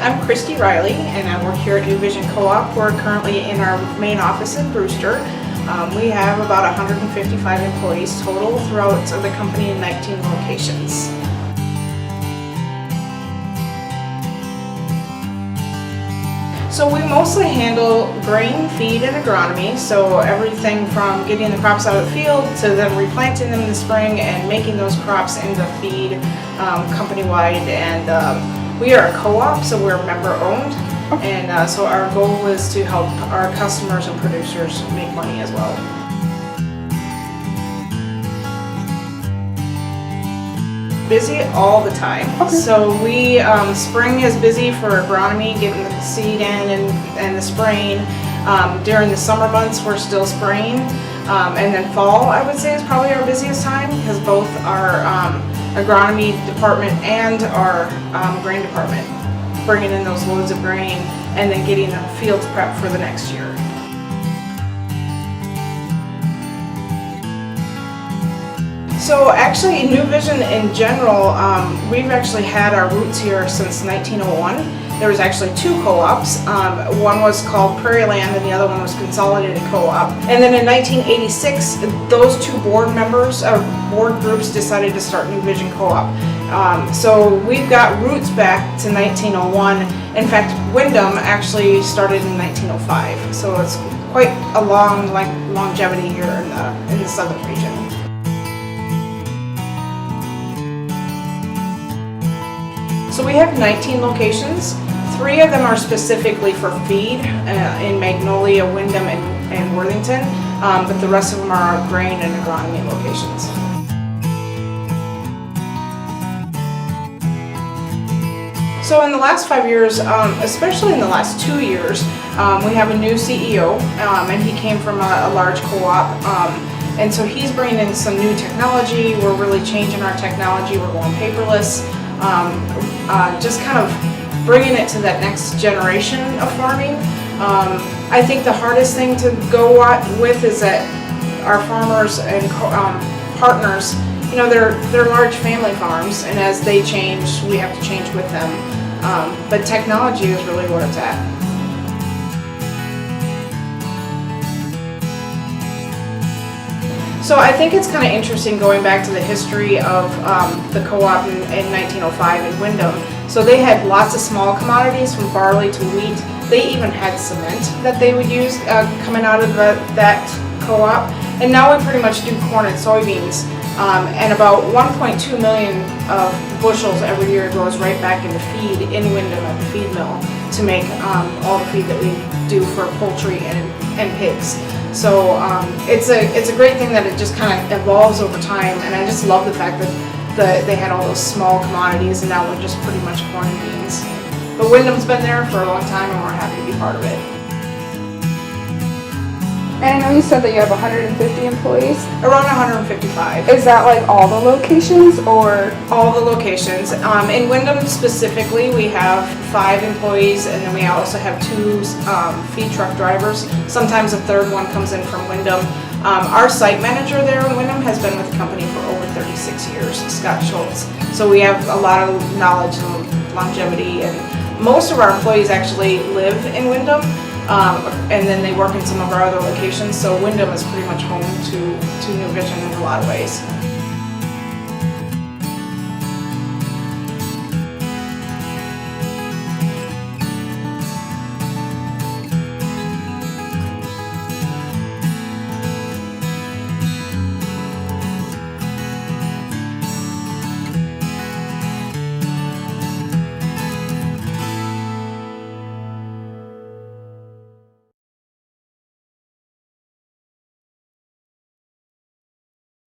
I'm Christy Riley, and I work here at New Vision Co-op. We're currently in our main office in Brewster. We have about 155 employees total throughout the company in 19 locations. So we mostly handle grain, feed, and agronomy, so everything from getting the crops out of the field to then replanting them in the spring and making those crops into feed company-wide. And we are a co-op, so we're member-owned, and so our goal is to help our customers and producers make money as well. Busy all the time. So we spring is busy for agronomy, getting the seed in and the spraying. During the summer months we're still spraying, and then fall I would say is probably our busiest time, because both our agronomy department and our grain department bringing in those loads of grain and then getting the fields prepped for the next year. So actually, New Vision in general, we've actually had our roots here since 1901. There was actually two co-ops. One was called Prairie Land and the other one was Consolidated Co-op. And then in 1986, those two board members, board groups decided to start New Vision Co-op. So we've got roots back to 1901. In fact, Windom actually started in 1905. So it's quite a long longevity here in the southern region. So we have 19 locations. 3 of them are specifically for feed in Magnolia, Windom, and Worthington, but the rest of them are our grain and agronomy locations. So in the last 5 years, especially in the last 2 years, we have a new CEO, and he came from a large co-op. And so he's bringing in some new technology. We're really changing our technology. We're going paperless. Just kind of bringing it to that next generation of farming. I think the hardest thing to go with is that our farmers and partners, you know, they're large family farms, and as they change, we have to change with them. But technology is really where it's at. So I think it's kind of interesting going back to the history of the co-op in 1905 in Windom. So they had lots of small commodities from barley to wheat. They even had cement that they would use coming out of that co-op. And now we pretty much do corn and soybeans. And about 1.2 million of bushels every year goes right back into feed in Windom at the feed mill to make all the feed that we do for poultry and pigs. So it's a great thing that it just kind of evolves over time, and I just love the fact that they had all those small commodities and now we're just pretty much corn and beans. But Windom's been there for a long time and we're happy to be part of it. And I know you said that you have 150 employees? Around 155. Is that like all the locations or? All the locations. In Windom specifically, we have 5 employees, and then we also have 2 feed truck drivers. Sometimes a third one comes in from Windom. Our site manager there in Windom has been with the company for over 36 years, Scott Schultz. So we have a lot of knowledge and longevity, and most of our employees actually live in Windom. And then they work in some of our other locations, so Windom is pretty much home to New Vision in a lot of ways.